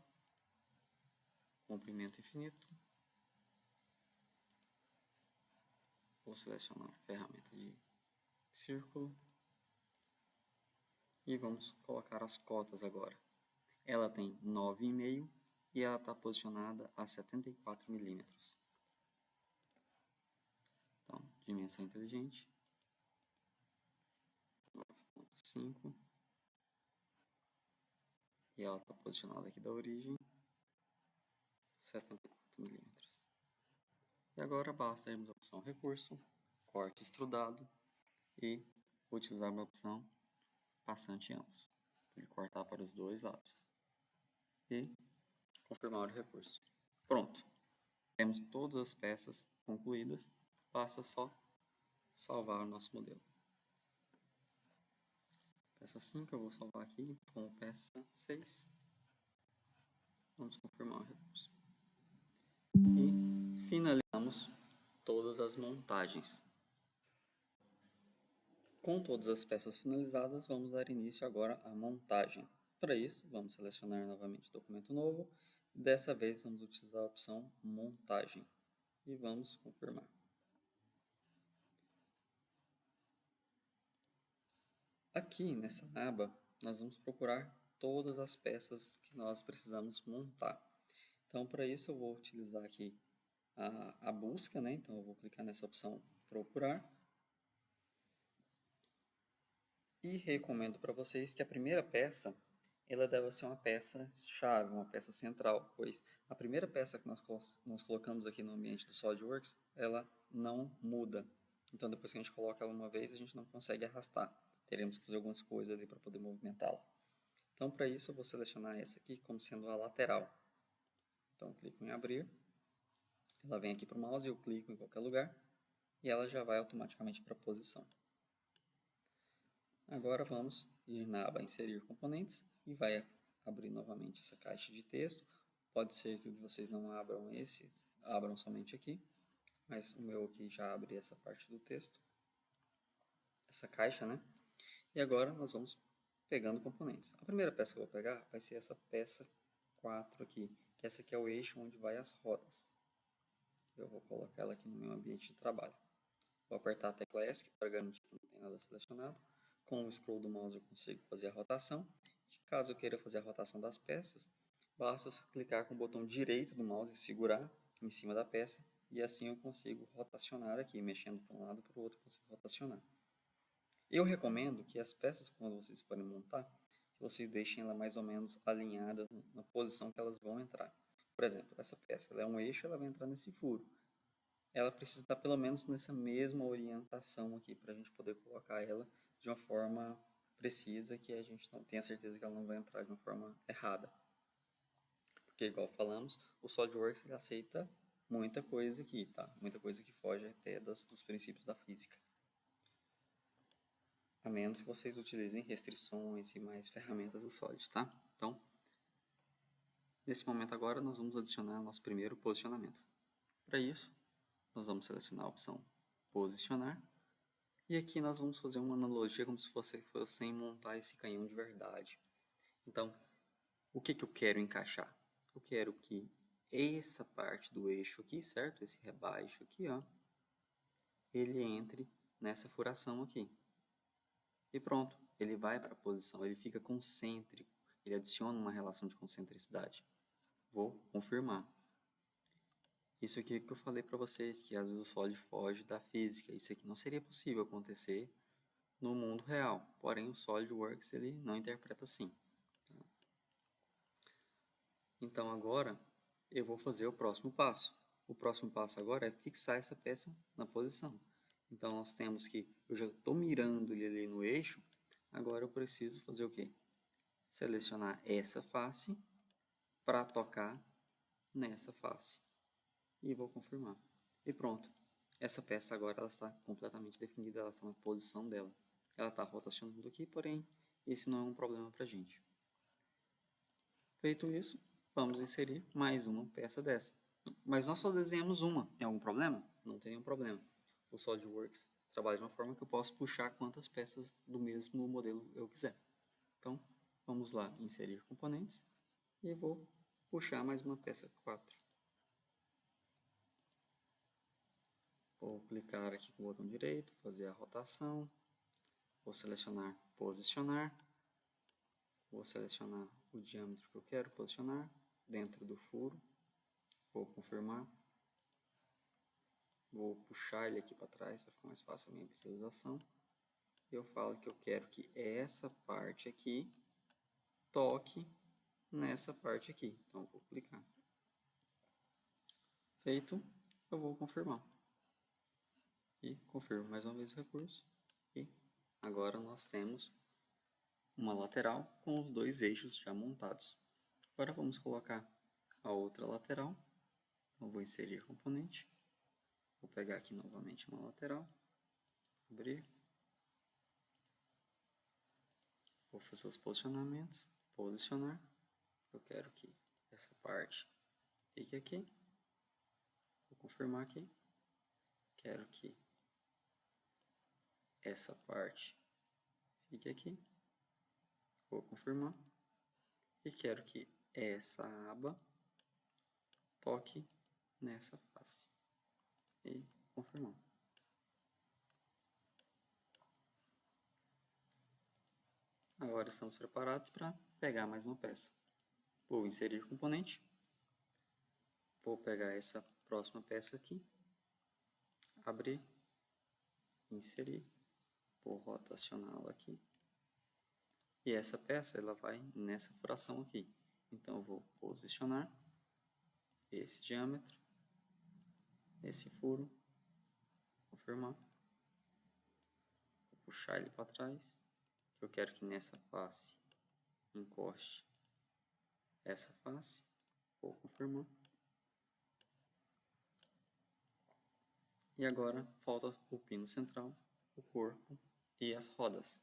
comprimento infinito, vou selecionar a ferramenta de círculo e vamos colocar as cotas agora. Ela tem 9,5 e ela está posicionada a 74 milímetros. Então, dimensão inteligente, 9,5, e ela está posicionada aqui da origem, 74 milímetros. E agora basta irmos a opção recurso, corte extrudado e utilizar a opção passante ambos, para ele cortar para os dois lados. E confirmar o recurso. Pronto! Temos todas as peças concluídas, basta só salvar o nosso modelo. Peça 5 eu vou salvar aqui como peça 6. Vamos confirmar o recurso. E finalizamos todas as montagens. Com todas as peças finalizadas, vamos dar início agora à montagem. Para isso, vamos selecionar novamente documento novo. Dessa vez, vamos utilizar a opção montagem. E vamos confirmar. Aqui nessa aba, nós vamos procurar todas as peças que nós precisamos montar. Então, para isso, eu vou utilizar aqui a busca, né? Então, eu vou clicar nessa opção procurar. E recomendo para vocês que a primeira peça, ela deve ser uma peça-chave, uma peça central, pois a primeira peça que nós colocamos aqui no ambiente do SolidWorks, ela não muda. Então, depois que a gente coloca ela uma vez, a gente não consegue arrastar. Teremos que fazer algumas coisas ali para poder movimentá-la. Então, para isso, eu vou selecionar essa aqui como sendo a lateral. Então, clico em abrir. Ela vem aqui para o mouse, eu clico em qualquer lugar e ela já vai automaticamente para a posição. Agora vamos ir na aba inserir componentes e vai abrir novamente essa caixa de texto. Pode ser que vocês não abram abram somente aqui, mas o meu aqui já abre essa parte do texto, essa caixa, né? E agora nós vamos pegando componentes. A primeira peça que eu vou pegar vai ser essa peça 4 aqui, que essa aqui é o eixo onde vai as rodas. Eu vou colocar ela aqui no meu ambiente de trabalho. Vou apertar a tecla ESC para garantir que não tem nada selecionado. Com o scroll do mouse eu consigo fazer a rotação. Caso eu queira fazer a rotação das peças, basta clicar com o botão direito do mouse e segurar em cima da peça, e assim eu consigo rotacionar aqui, mexendo para um lado e para o outro, eu consigo rotacionar. Eu recomendo que as peças, quando vocês forem montar, vocês deixem ela mais ou menos alinhadas na posição que elas vão entrar. Por exemplo, essa peça ela é um eixo, ela vai entrar nesse furo. Ela precisa estar pelo menos nessa mesma orientação aqui, para a gente poder colocar ela de uma forma precisa, que a gente não tenha certeza que ela não vai entrar de uma forma errada. Porque, igual falamos, o SolidWorks ele aceita muita coisa aqui, tá? Muita coisa que foge até dos princípios da física. A menos que vocês utilizem restrições e mais ferramentas do Solid, tá? Então, nesse momento agora, nós vamos adicionar nosso primeiro posicionamento. Para isso, nós vamos selecionar a opção posicionar. E aqui nós vamos fazer uma analogia como se fossem montar esse canhão de verdade. Então, o que eu quero encaixar? Eu quero que essa parte do eixo aqui, certo? Esse rebaixo aqui, ó, ele entre nessa furação aqui. E pronto, ele vai para a posição, ele fica concêntrico, ele adiciona uma relação de concentricidade. Vou confirmar. Isso aqui que eu falei para vocês, que às vezes o Solid foge da física. Isso aqui não seria possível acontecer no mundo real. Porém, o SolidWorks ele não interpreta assim. Então, agora, eu vou fazer o próximo passo. O próximo passo agora é fixar essa peça na posição. Então, nós temos que, eu já estou mirando ele ali no eixo, agora eu preciso fazer o quê? Selecionar essa face para tocar nessa face. E vou confirmar. E pronto. essa peça agora ela está completamente definida, ela está na posição dela. Ela está rotacionando aqui, porém, esse não é um problema para a gente. Feito isso, vamos inserir mais uma peça dessa. Mas nós só desenhamos uma. Tem algum problema? Não tem nenhum problema. O SolidWorks trabalha de uma forma que eu posso puxar quantas peças do mesmo modelo eu quiser. Então, vamos lá, inserir componentes. E vou puxar mais uma peça 4. Vou clicar aqui com o botão direito, fazer a rotação. Vou selecionar posicionar. Vou selecionar o diâmetro que eu quero posicionar dentro do furo. Vou confirmar. Vou puxar ele aqui para trás para ficar mais fácil a minha visualização. Eu falo que eu quero que essa parte aqui toque nessa parte aqui. Então, eu vou clicar. Feito, eu vou confirmar. E confirmo mais uma vez o recurso. E agora nós temos uma lateral com os dois eixos já montados. Agora vamos colocar a outra lateral. Então, vou inserir componente. Vou pegar aqui novamente uma lateral. Abrir. Vou fazer os posicionamentos. Posicionar. Eu quero que essa parte fique aqui. Vou confirmar aqui. Quero que essa parte fique aqui. Vou confirmar. E quero que essa aba toque nessa face. E confirmar. Agora estamos preparados para pegar mais uma peça. Vou inserir componente. Vou pegar essa próxima peça aqui. Abrir. Inserir. Vou rotacioná-la aqui. E essa peça ela vai nessa furação aqui. Então eu vou posicionar esse diâmetro, esse furo, confirmar. Vou puxar ele para trás. Eu quero que nessa face encoste essa face. Vou confirmar. E agora falta o pino central, o corpo e as rodas.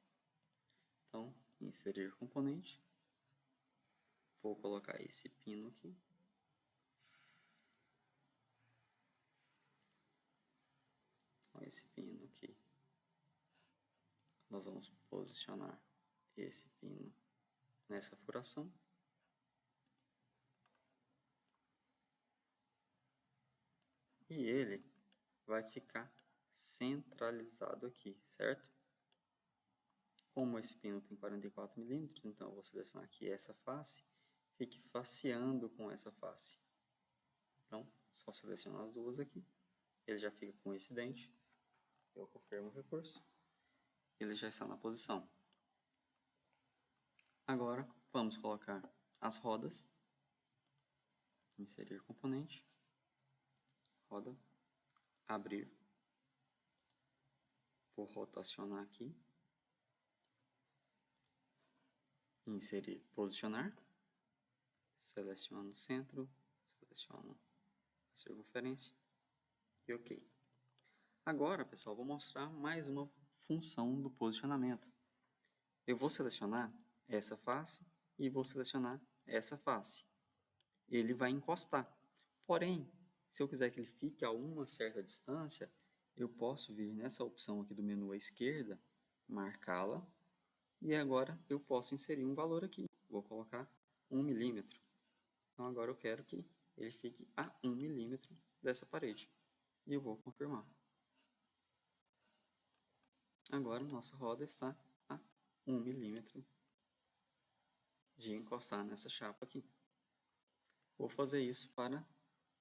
Então, inserir componente. Vou colocar esse pino aqui. Então, esse pino aqui. Nós vamos posicionar esse pino nessa furação. E ele vai ficar centralizado aqui, certo? Como esse pino tem 44 milímetros, então eu vou selecionar que essa face fique faceando com essa face. Então, só selecionar as duas aqui. Ele já fica coincidente. Eu confirmo o recurso. Ele já está na posição. Agora, vamos colocar as rodas. Inserir componente. Roda. Abrir. Vou rotacionar aqui. Inserir, posicionar. Seleciono o centro. Seleciono a circunferência. E OK. Agora, pessoal, vou mostrar mais uma função do posicionamento. Eu vou selecionar essa face e vou selecionar essa face. Ele vai encostar. Porém, se eu quiser que ele fique a uma certa distância, eu posso vir nessa opção aqui do menu à esquerda, marcá-la, e agora eu posso inserir um valor aqui. Vou colocar 1 milímetro. Então agora eu quero que ele fique a 1 milímetro dessa parede. E eu vou confirmar. Agora nossa roda está a 1 milímetro de encostar nessa chapa aqui. Vou fazer isso para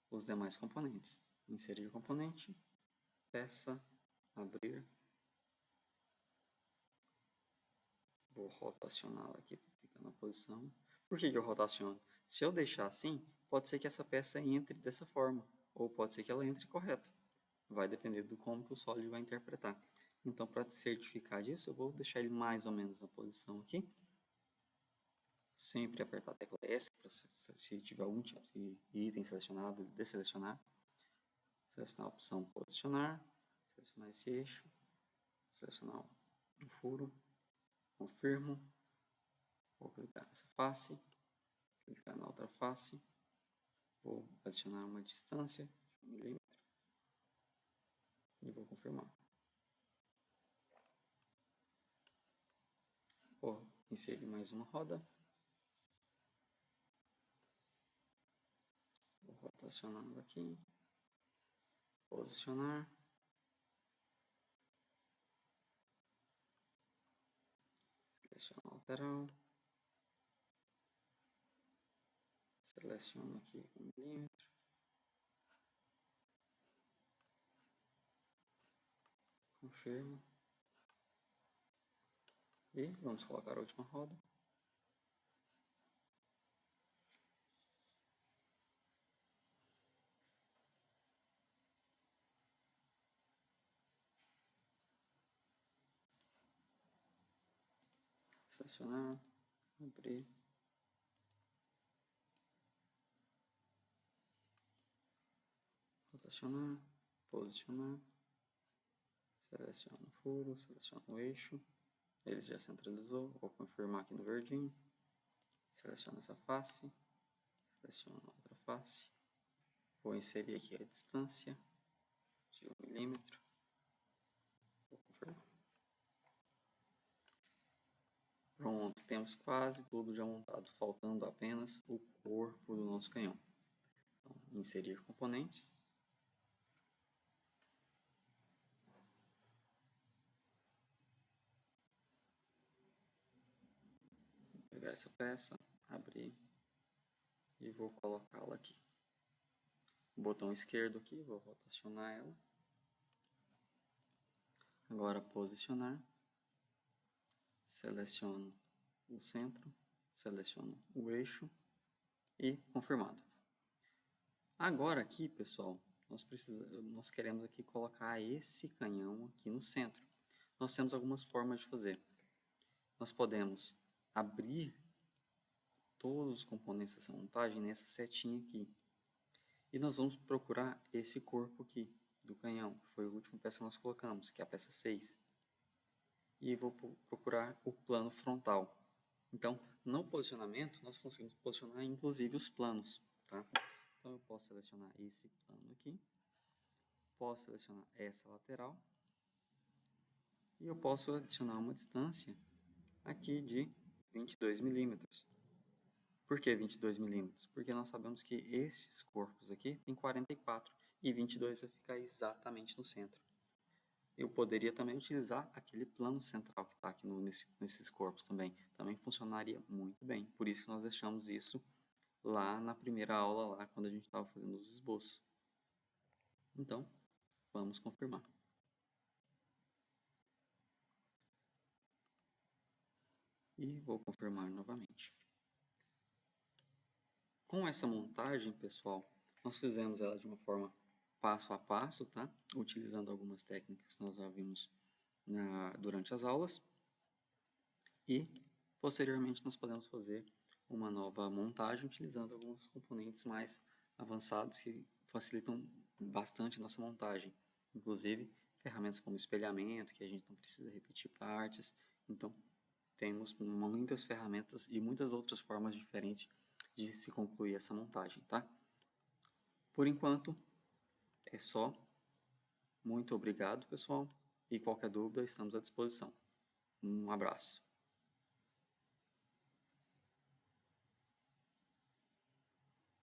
os demais componentes. Inserir componente, peça, abrir. Vou rotacioná-la aqui para ficar na posição. Por que eu rotaciono? Se eu deixar assim, pode ser que essa peça entre dessa forma, ou pode ser que ela entre correto. Vai depender do como que o Solid vai interpretar. Então, para certificar disso, eu vou deixar ele mais ou menos na posição aqui. Sempre apertar a tecla S, se tiver algum tipo de item selecionado, desselecionar. selecionar a opção posicionar, selecionar esse eixo, selecionar o furo, confirmo, vou clicar nessa face, clicar na outra face, vou adicionar uma distância de 1 milímetro e vou confirmar. Vou inserir mais uma roda, vou rotacionando aqui, posicionar, seleciono a lateral, seleciono aqui 1 milímetro, confirmo e vamos colocar a última roda. Selecionar, abrir, rotacionar, posicionar, seleciono o furo, seleciono o eixo, ele já centralizou, vou confirmar aqui no verdinho, seleciono essa face, seleciono a outra face, vou inserir aqui a distância de 1 milímetro, vou confirmar. Pronto, temos quase tudo já montado, faltando apenas o corpo do nosso canhão. Então, inserir componentes. Vou pegar essa peça, abrir e vou colocá-la aqui. O botão esquerdo aqui, vou rotacionar ela. Agora posicionar. Seleciono o centro, seleciono o eixo e confirmado. Agora aqui, pessoal, nós queremos aqui colocar esse canhão aqui no centro. Nós temos algumas formas de fazer. Nós podemos abrir todos os componentes dessa montagem nessa setinha aqui. E nós vamos procurar esse corpo aqui do canhão, que foi a última peça que nós colocamos, que é a peça 6. E vou procurar o plano frontal. Então, no posicionamento, nós conseguimos posicionar inclusive os planos. Tá? Então, eu posso selecionar esse plano aqui, posso selecionar essa lateral, e eu posso adicionar uma distância aqui de 22 milímetros. Por que 22 milímetros? Porque nós sabemos que esses corpos aqui tem 44 e 22 vai ficar exatamente no centro. Eu poderia também utilizar aquele plano central que está aqui nesses corpos também. Também funcionaria muito bem. Por isso que nós deixamos isso lá na primeira aula, lá quando a gente estava fazendo os esboços. Então, vamos confirmar. E vou confirmar novamente. Com essa montagem, pessoal, nós fizemos ela de uma forma passo a passo, tá? Utilizando algumas técnicas que nós já vimos durante as aulas. E, posteriormente, nós podemos fazer uma nova montagem utilizando alguns componentes mais avançados que facilitam bastante a nossa montagem. Inclusive, ferramentas como espelhamento, que a gente não precisa repetir partes. Então, temos muitas ferramentas e muitas outras formas diferentes de se concluir essa montagem, tá? Por enquanto, é só. Muito obrigado, pessoal. E qualquer dúvida, estamos à disposição. Um abraço.